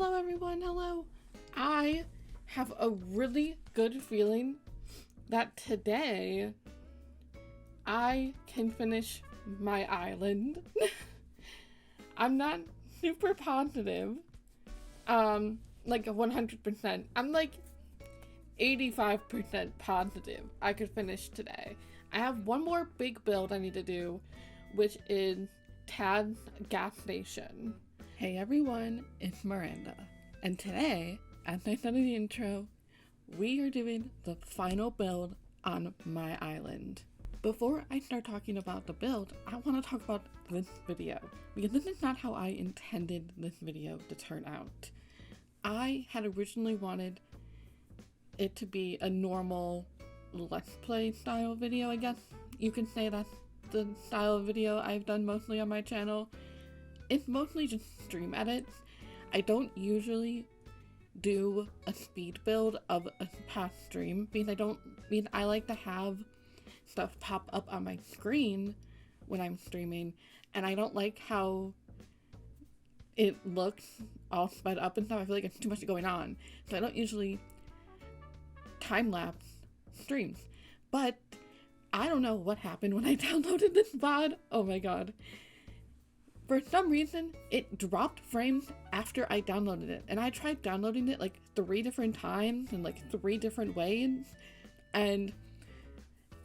Hello everyone, hello. I have a really good feeling that today I can finish my island. I'm not super positive, like 100%. I'm like 85% positive I could finish today. I have one more big build I need to do, which is Tad's gas station. Hey everyone, it's Miranda, and today, as I said in the intro, we are doing the final build on my island. Before I start talking about the build, I want to talk about this video, because this is not how I intended this video to turn out. I had originally wanted it to be a normal Let's Play style video, I guess. You can say that's the style of video I've done mostly on my channel. It's mostly just stream edits. I don't usually do a speed build of a past stream because I like to have stuff pop up on my screen when I'm streaming, and I don't like how it looks all sped up and stuff. I feel like it's too much going on, so I don't usually time-lapse streams. But I don't know what happened when I downloaded this VOD. Oh my god. For some reason, it dropped frames after I downloaded it, and I tried downloading it like 3 different times in like 3 different ways, and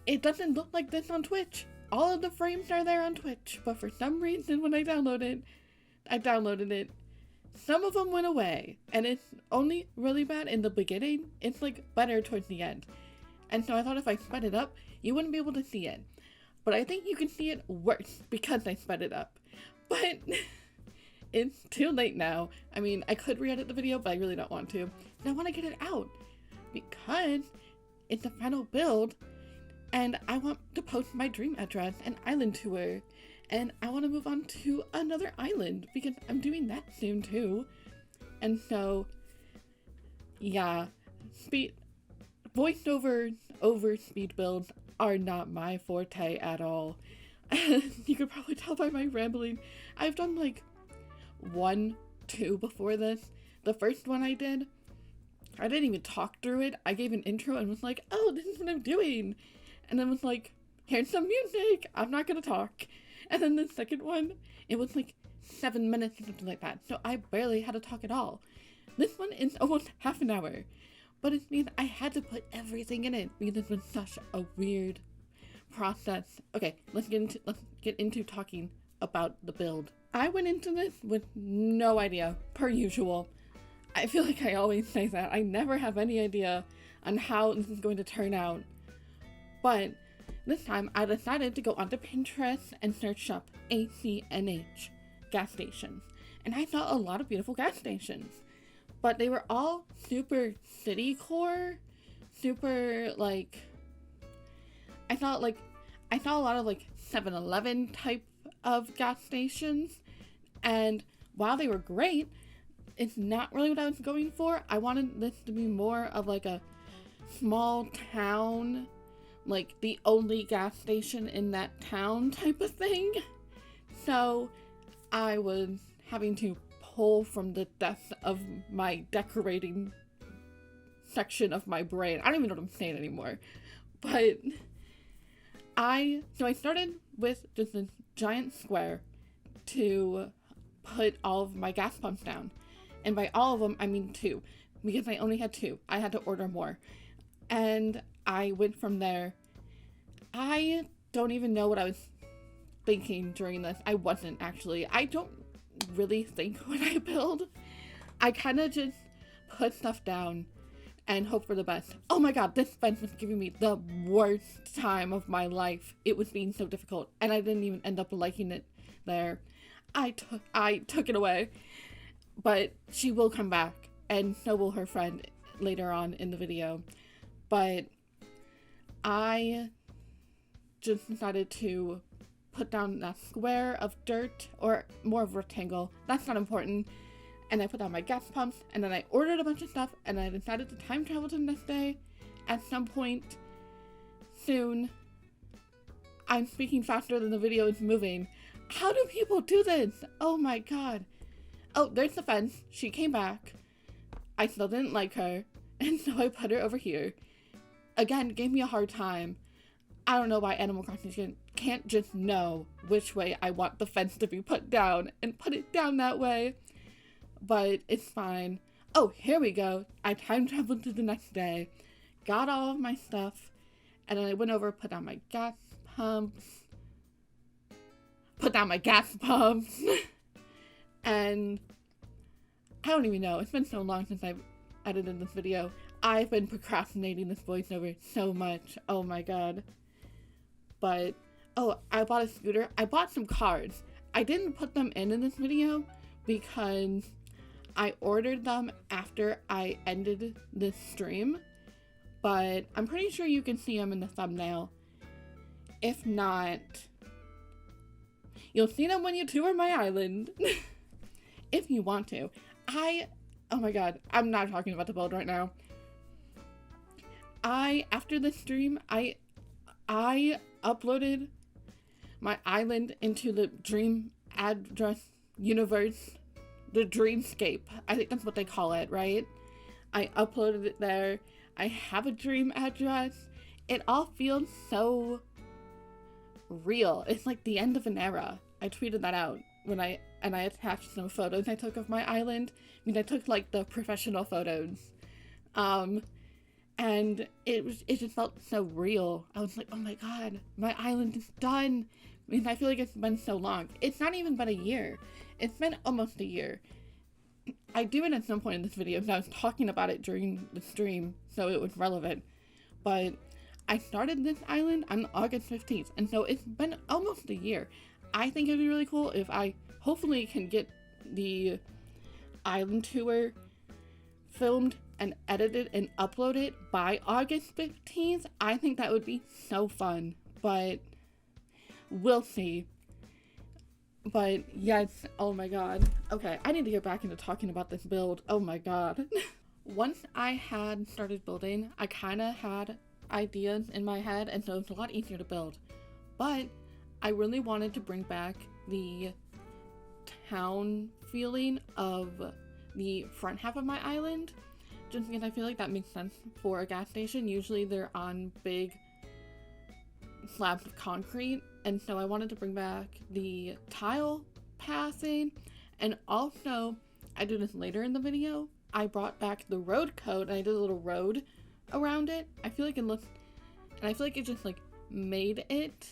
it doesn't look like this on Twitch. All of the frames are there on Twitch, but for some reason when I downloaded it, some of them went away, and it's only really bad in the beginning. It's like better towards the end, and so I thought if I sped it up, you wouldn't be able to see it, but I think you can see it worse because I sped it up. But it's too late now. I mean, I could re-edit the video, but I really don't want to. And I want to get it out because it's the final build, and I want to post my dream address and island tour, and I want to move on to another island because I'm doing that soon too. And so, yeah, voiceover over speed builds are not my forte at all. You could probably tell by my rambling. I've done like 1, 2 before this. The first one I didn't even talk through it. I gave an intro and was like, oh, this is what I'm doing. And then was like, here's some music. I'm not gonna talk. And then the second one, it was like 7 minutes or something like that. So I barely had to talk at all. This one is almost half an hour. But it means I had to put everything in it because it was such a weird process. Okay, let's get into talking about the build. I went into this with no idea, per usual. I feel like I always say that. I never have any idea on how this is going to turn out. But this time I decided to go onto Pinterest and search up acnh gas stations. And I saw a lot of beautiful gas stations. But they were all super city core, super like, I saw a lot of like 7-Eleven type of gas stations, and while they were great, it's not really what I was going for. I wanted this to be more of like a small town, like the only gas station in that town type of thing. So I was having to pull from the depth of my decorating section of my brain. I don't even know what I'm saying anymore. But I started with just a giant square to put all of my gas pumps down. And by all of them, I mean 2. Because I only had 2. I had to order more. And I went from there. I don't even know what I was thinking during this. I wasn't actually. I don't really think when I build. I kind of just put stuff down and hope for the best. Oh my god, this fence was giving me the worst time of my life. It was being so difficult, and I didn't even end up liking it there. I took it away, but she will come back, and so will her friend later on in the video. But I just decided to put down that square of dirt, or more of a rectangle. That's not important. And I put down my gas pumps, and then I ordered a bunch of stuff, and I decided to time travel to the next day at some point soon. I'm speaking faster than the video is moving. How do people do this? Oh my god. oh, there's the fence. She came back. I still didn't like her, and so I put her over here. Again, gave me a hard time. I don't know why Animal Crossing can't just know which way I want the fence to be put down and put it down that way. But it's fine. Oh, here we go. I time traveled to the next day, got all of my stuff, and then I went over, put down my gas pumps, and I don't even know. It's been so long since I've edited this video. I've been procrastinating this voiceover so much. Oh my god. But, oh, I bought a scooter. I bought some cards. I didn't put them in this video because I ordered them after I ended this stream. But I'm pretty sure you can see them in the thumbnail. If not, you'll see them when you tour my island. If you want to. Oh my god, I'm not talking about the build right now. After the stream, I uploaded my island into the dream address universe, the dreamscape. I think that's what they call it, right? I uploaded it there. I have a dream address. It all feels so real. It's like the end of an era. I tweeted that out when I attached some photos I took of my island. I mean, I took like the professional photos. And it just felt so real. I was like, oh my god, my island is done. I mean, I feel like it's been so long. It's not even been a year. It's been almost a year. I do it at some point in this video, because I was talking about it during the stream, so it was relevant. But I started this island on August 15th, and so it's been almost a year. I think it'd be really cool if I hopefully can get the island tour filmed and edited and uploaded by August 15th. I think that would be so fun, but we'll see. But yes, oh my god. Okay, I need to get back into talking about this build. Oh my god. Once I had started building, I kind of had ideas in my head, and so it's a lot easier to build. But I really wanted to bring back the town feeling of the front half of my island, just because I feel like that makes sense for a gas station. Usually they're on big slabs of concrete, and so I wanted to bring back the tile passing. And also, I do this later in the video, I brought back the road code, and I did a little road around it. I feel like it looked, and I feel like it just like made it,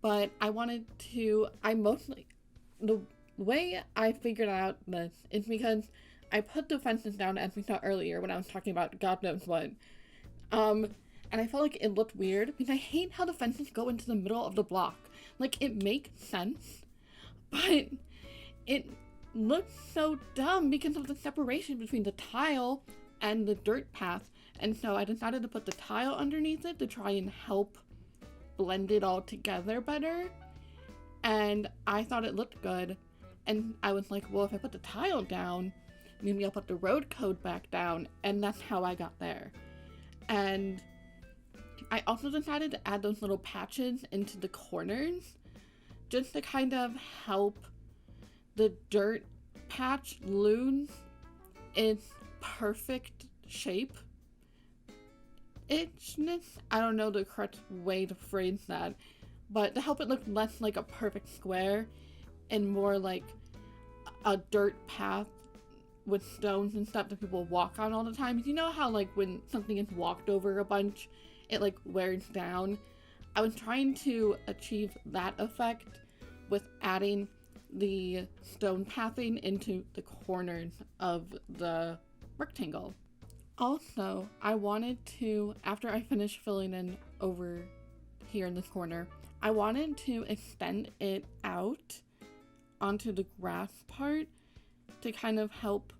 but I wanted to, the way I figured out this is because I put the fences down, as we saw earlier when I was talking about God knows what. And I felt like it looked weird because I hate how the fences go into the middle of the block. Like, it makes sense, but it looks so dumb because of the separation between the tile and the dirt path. And so I decided to put the tile underneath it to try and help blend it all together better. And I thought it looked good. And I was like, well, if I put the tile down, maybe I'll put the road code back down. And that's how I got there. And I also decided to add those little patches into the corners just to kind of help the dirt patch lose its perfect shape. I don't know the correct way to phrase that, but to help it look less like a perfect square and more like a dirt path with stones and stuff that people walk on all the time. You know how like when something is walked over a bunch, it like wears down? I was trying to achieve that effect with adding the stone pathing into the corners of the rectangle. Also, I wanted to, after I finished filling in over here in this corner, I wanted to extend it out onto the grass part to kind of help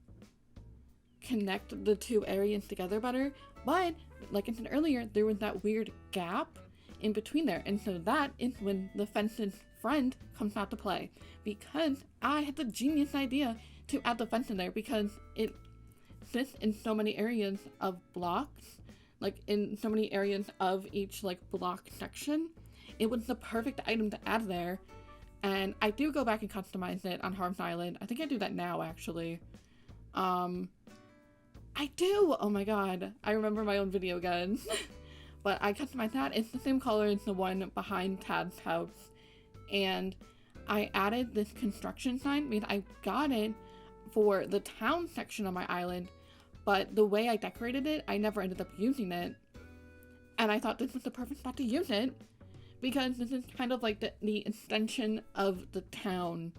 connect the two areas together better. But like I said earlier, there was that weird gap in between there, and so that is when the fence's friend comes out to play, because I had the genius idea to add the fence in there because it sits in so many areas of blocks, like in so many areas of each like block section. It was the perfect item to add there, And I do go back and customize it on Harm's Island. I think I do that now, actually. I do! Oh my god. I remember my own video again. But I customized that. It's the same color as the one behind Tad's house. And I added this construction sign. I mean, I got it for the town section of my island. But the way I decorated it, I never ended up using it. And I thought this was the perfect spot to use it. Because this is kind of like the extension of the town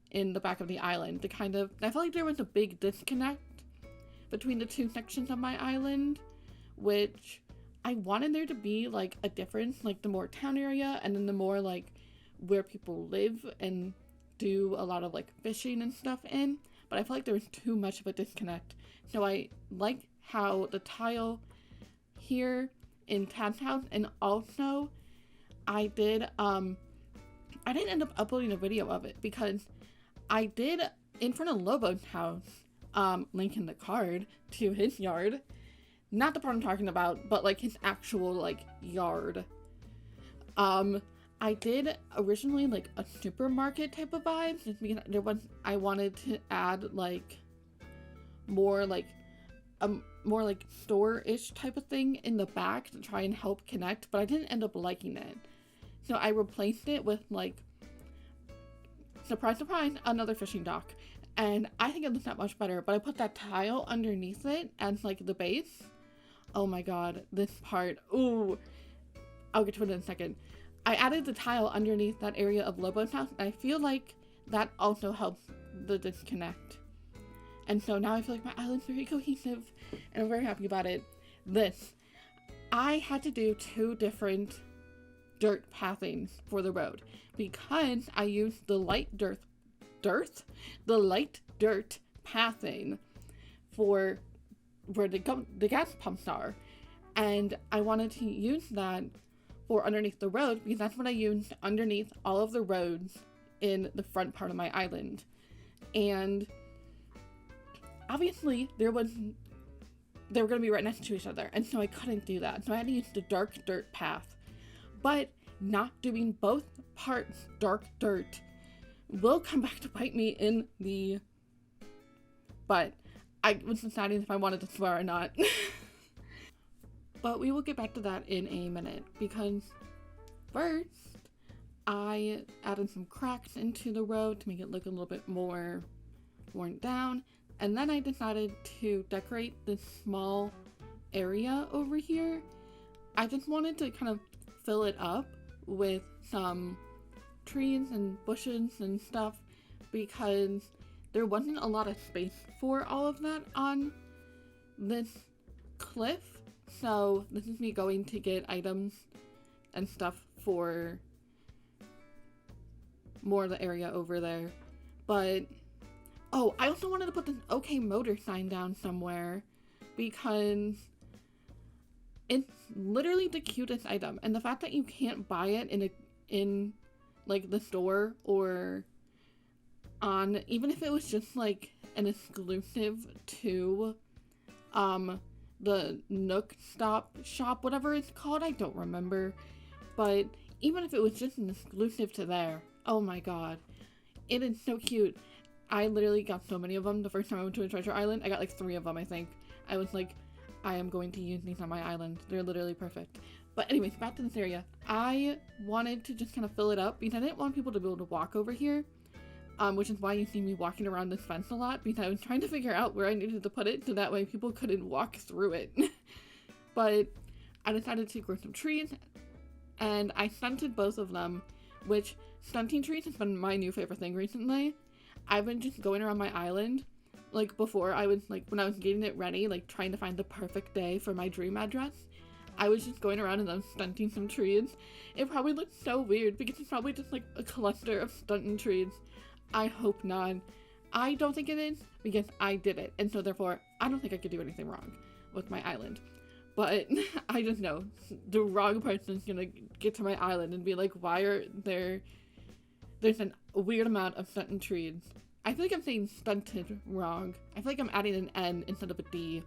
in the back of the island. I felt like there was a big disconnect between the two sections of my island, which I wanted there to be like a difference, like the more town area and then the more like where people live and do a lot of like fishing and stuff in. But I felt like there was too much of a disconnect. So I like how the tile here in Tad's house, and also I didn't end up uploading a video of it because I did in front of Lobo's house, link in the card to his yard. Not the part I'm talking about, but like his actual like yard. I did originally like a supermarket type of vibe just because I wanted to add like more like store-ish type of thing in the back to try and help connect, but I didn't end up liking it. So I replaced it with, like, surprise, surprise, another fishing dock. And I think it looks that much better, but I put that tile underneath it as, like, the base. Oh my god, this part. Ooh. I'll get to it in a second. I added the tile underneath that area of Lobo's house, and I feel like that also helps the disconnect. And so now I feel like my island's very cohesive, and I'm very happy about it. I had to do 2 different dirt pathings for the road because I used the light dirt pathing for where the gas pumps are, and I wanted to use that for underneath the road because that's what I used underneath all of the roads in the front part of my island. And obviously they were going to be right next to each other, and so I couldn't do that, so I had to use the dark dirt path. But not doing both parts dark dirt will come back to bite me in the butt. I was deciding if I wanted to swear or not. But we will get back to that in a minute, because first I added some cracks into the road to make it look a little bit more worn down, and then I decided to decorate this small area over here. I just wanted to kind of fill it up with some trees and bushes and stuff because there wasn't a lot of space for all of that on this cliff. So this is me going to get items and stuff for more of the area over there. But oh, I also wanted to put this OK Motor sign down somewhere because it's literally the cutest item, and the fact that you can't buy it in like the store or on, even if it was just like an exclusive to the Nook Stop shop, whatever it's called, I don't remember, but even if it was just an exclusive to there, oh my god, it is so cute. I literally got so many of them the first time I went to a treasure island. I got like 3 of them, I think. I was like, I am going to use these on my island. They're literally perfect. But anyways, back to this area. I wanted to just kind of fill it up because I didn't want people to be able to walk over here. Which is why you see me walking around this fence a lot, because I was trying to figure out where I needed to put it so that way people couldn't walk through it. But I decided to grow some trees, and I stunted both of them, which stunting trees has been my new favorite thing recently. I've been just going around my island. Like before, I was like, when I was getting it ready, like trying to find the perfect day for my dream address, I was just going around and then stunting some trees. It probably looks so weird because it's probably just like a cluster of stunting trees. I hope not. I don't think it is because I did it, and so therefore I don't think I could do anything wrong with my island. But I just know the wrong person's gonna get to my island and be like, why are there's a weird amount of stunted trees. I feel like I'm saying stunted wrong. I feel like I'm adding an N instead of a D,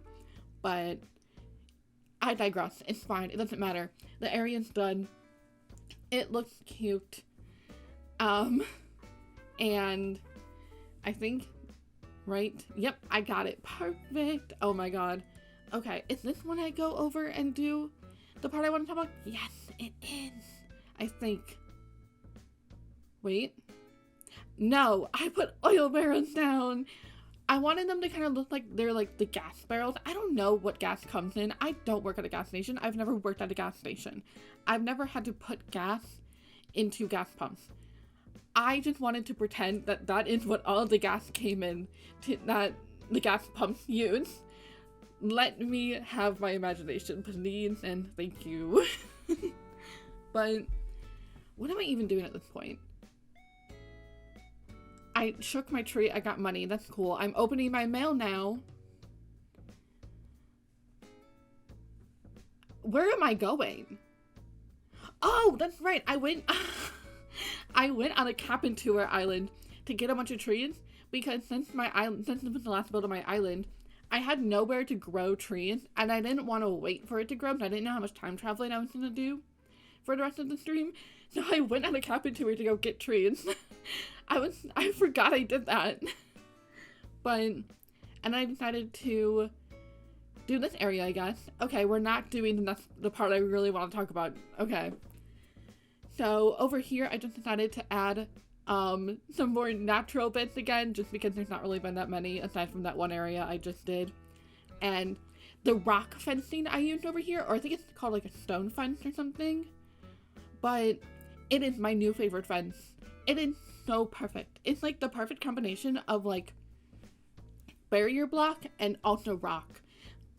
but I digress. It's fine. It doesn't matter. The area's done. It looks cute. And I think, right? Yep, I got it. Perfect. Oh my god. Okay, is this when I go over and do the part I want to talk about? Yes, it is. I think. Wait. No, I put oil barrels down. I wanted them to kind of look like they're like the gas barrels. I don't know what gas comes in. I don't work at a gas station. I've never worked at a gas station. I've never had to put gas into gas pumps. I just wanted to pretend that that is what all the gas came in to, that the gas pumps use. Let me have my imagination, please, and thank you. But what am I even doing at this point? I shook my tree. I got money. That's cool. I'm opening my mail now. Where am I going? Oh, that's right. I went on a cabin tour island to get a bunch of trees because since it was the last build of my island, I had nowhere to grow trees and I didn't want to wait for it to grow, but I didn't know how much time traveling I was going to do for the rest of the stream. So I went on a cabin tour to go get trees. I forgot I did that. And I decided to do this area, I guess. Okay, we're not doing the part I really want to talk about. Okay. So over here, I just decided to add some more natural bits again, just because there's not really been that many aside from that one area I just did. And the rock fencing I used over here, or I think it's called like a stone fence or something, but it is my new favorite fence. It is so perfect. It's like the perfect combination of like barrier block and also rock.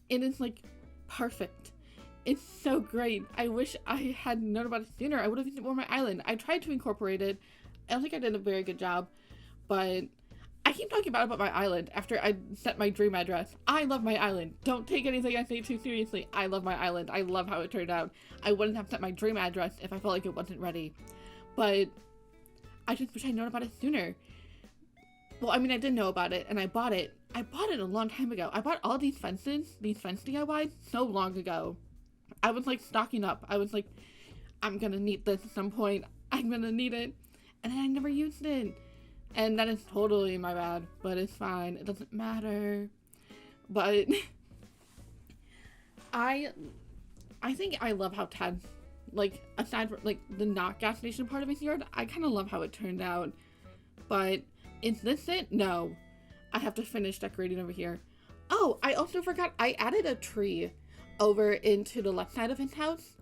It is like perfect. It's so great. I wish I had known about it sooner. I would have used it more on my island. I tried to incorporate it. I don't think I did a very good job, but I keep talking about my island after I set my dream address. I love my island. Don't take anything I say too seriously. I love my island. I love how it turned out. I wouldn't have set my dream address if I felt like it wasn't ready, but I just wish I'd known about it sooner. Well, I mean, I did know about it and I bought it. I bought it a long time ago. I bought all these fence DIYs so long ago. I was like stocking up. I was like, I'm gonna need this at some point. I'm gonna need it. And then I never used it. And that is totally my bad, but it's fine. It doesn't matter. But I think I love how Ted, like, aside from like the not gas station part of his yard, I kind of love how it turned out. But is this it? No. I have to finish decorating over here. Oh, I also forgot I added a tree over into the left side of his house,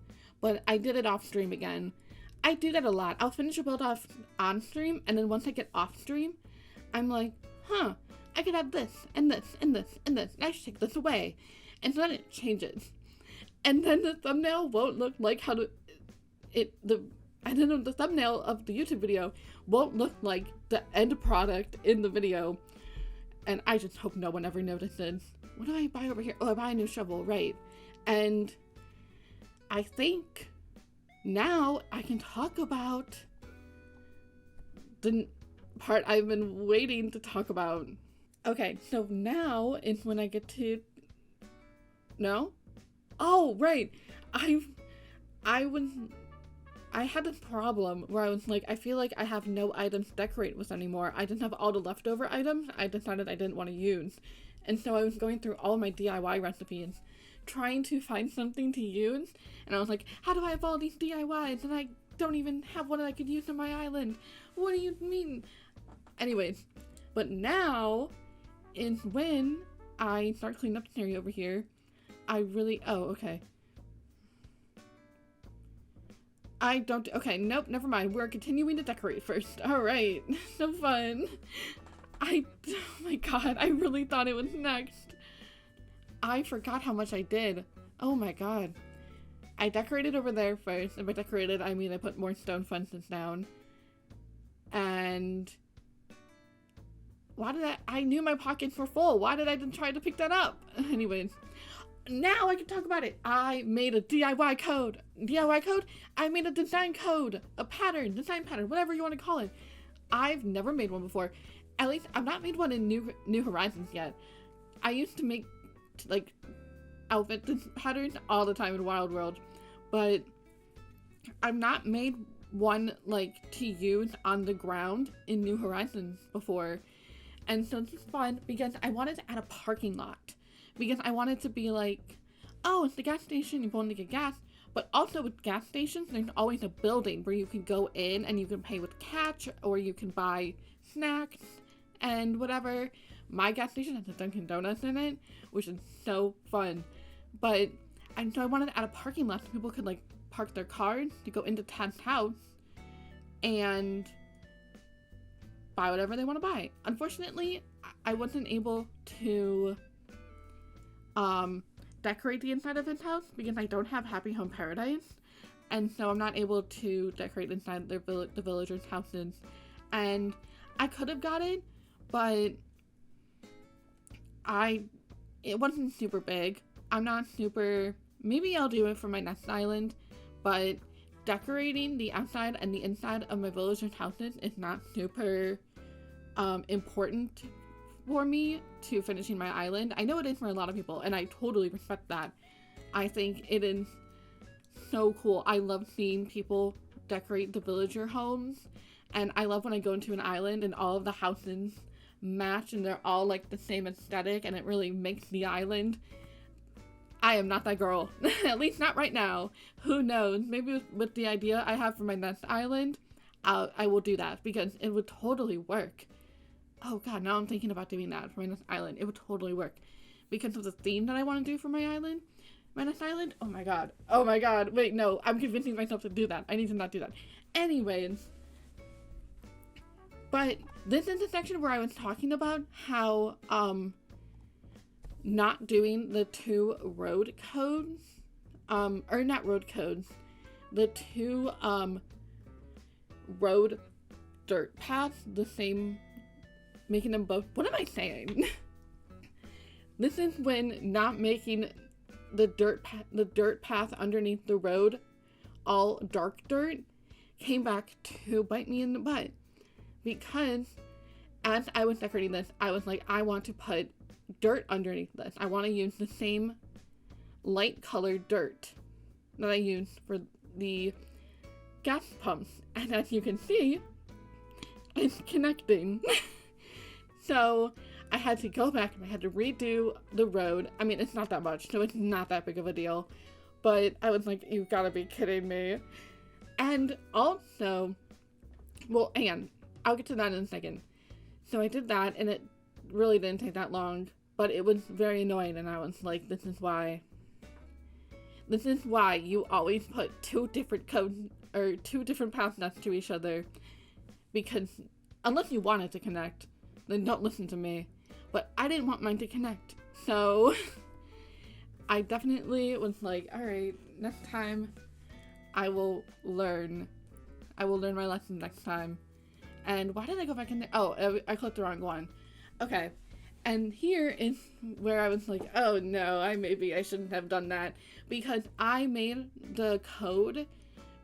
but I did it off stream again. I do that a lot. I'll finish a build off on stream, and then once I get off stream, I'm like, huh, I could add this, and this, and this, and this, and I should take this away. And so then it changes. And then the thumbnail won't look like how the thumbnail of the YouTube video won't look like the end product in the video. And I just hope no one ever notices. What do I buy over here? Oh, I buy a new shovel, right. And I think now I can talk about the part I've been waiting to talk about. Okay, so now is when I get to... No? Oh, right. I had this problem where I was like, I feel like I have no items to decorate with anymore. I didn't have all the leftover items I decided I didn't want to use. And so I was going through all my DIY recipes, trying to find something to use. And I was like, how do I have all these DIYs and I don't even have one that I could use on my island? What do you mean? Anyways, but now is when I start cleaning up the area over here. Oh, okay. Okay, nope, never mind. We're continuing to decorate first. Alright, so fun. Oh my god, I really thought it was next. I forgot how much I did. Oh my god. I decorated over there first. And by decorated, I mean I put more stone fences down. And... I knew my pockets were full. Why did I then try to pick that up? Anyways. Now I can talk about it. I made a DIY code. I made a design code. A pattern. Design pattern. Whatever you want to call it. I've never made one before. At least I've not made one in New Horizons yet. I used to make like outfit patterns all the time in Wild World, but I've not made one like to use on the ground in New Horizons before. And so this is fun because I wanted to add a parking lot. Because I wanted to be like, oh, it's the gas station, you go in to get gas. But also with gas stations, there's always a building where you can go in and you can pay with cash or you can buy snacks and whatever. My gas station has a Dunkin' Donuts in it, which is so fun. But so I wanted to add a parking lot so people could like park their cars to go into Tad's house and buy whatever they want to buy. Unfortunately, I wasn't able to decorate the inside of his house because I don't have Happy Home Paradise, and so I'm not able to decorate inside the villagers' houses. And I could have got it, but it wasn't super big. I'm not super. Maybe I'll do it for my next island, but decorating the outside and the inside of my villagers' houses is not super important for me to finishing my island. I know it is for a lot of people, and I totally respect that. I think it is so cool. I love seeing people decorate the villager homes, and I love when I go into an island and all of the houses match and they're all like the same aesthetic, and it really makes the island. I am not that girl. At least not right now. Who knows? Maybe with the idea I have for my next island, I will do that because it would totally work. Oh god, now I'm thinking about doing that for my next island. It would totally work because of the theme that I want to do for my island. My next island? Oh my god. Oh my god. Wait, no. I'm convincing myself to do that. I need to not do that. Anyways. But this is the section where I was talking about how, not doing the 2 road codes, or not road codes, the 2, road dirt paths, the same, making them both, what am I saying? This is when not making the dirt path underneath the road all dark dirt came back to bite me in the butt. Because as I was decorating this, I was like, I want to put dirt underneath this. I want to use the same light colored dirt that I used for the gas pumps. And as you can see, it's connecting. So I had to go back and I had to redo the road. I mean, it's not that much, so it's not that big of a deal. But I was like, you've got to be kidding me. And also, well, and I'll get to that in a second. So I did that, and it really didn't take that long, but it was very annoying, and I was like, this is why you always put 2 different codes, or 2 different paths next to each other, because unless you want it to connect, then don't listen to me. But I didn't want mine to connect, so I definitely was like, alright, next time I will learn my lesson next time. And why did I go back in there? Oh, I clicked the wrong one. Okay. And here is where I was like, oh no, maybe I shouldn't have done that. Because I made the code,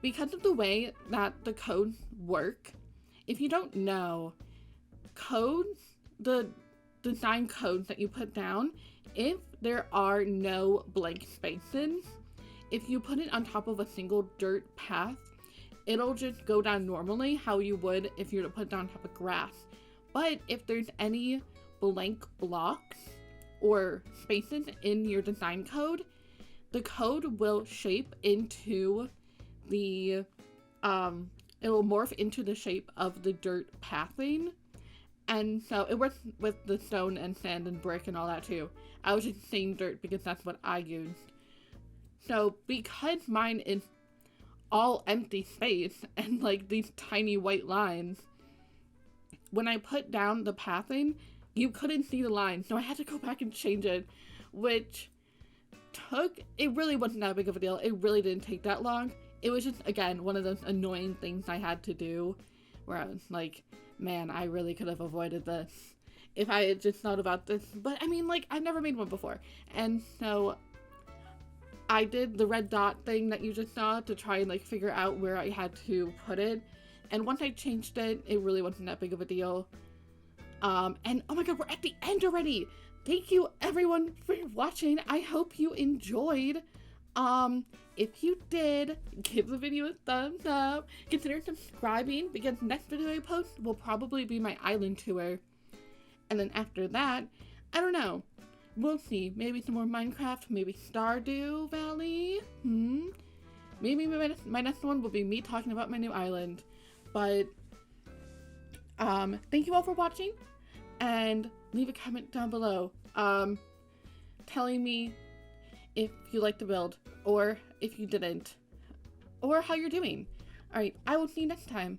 because of the way that the codes work. If you don't know, codes, the design codes that you put down, if there are no blank spaces, if you put it on top of a single dirt path, it'll just go down normally how you would if you were to put it down on top of grass. But if there's any blank blocks or spaces in your design code, the code will shape into the, it will morph into the shape of the dirt pathing. And so it works with the stone and sand and brick and all that too. I was just saying dirt because that's what I used. So because mine is all empty space and like these tiny white lines, when I put down the pathing, you couldn't see the line, so I had to go back and change it, which it really wasn't that big of a deal. It really didn't take that long. It was just, again, one of those annoying things I had to do where I was like, man, I really could have avoided this if I had just thought about this. But I mean, like, I've never made one before, and so I did the red dot thing that you just saw to try and like figure out where I had to put it. And once I changed it, it really wasn't that big of a deal. And oh my god, we're at the end already. Thank you everyone for watching. I hope you enjoyed If you did, give the video a thumbs up. Consider subscribing because next video I post will probably be my island tour. And then after that, I don't know. We'll see. Maybe some more Minecraft, maybe Stardew Valley. Maybe my next one will be me talking about my new island. But, thank you all for watching. And leave a comment down below, telling me if you liked the build, or if you didn't, or how you're doing. Alright, I will see you next time.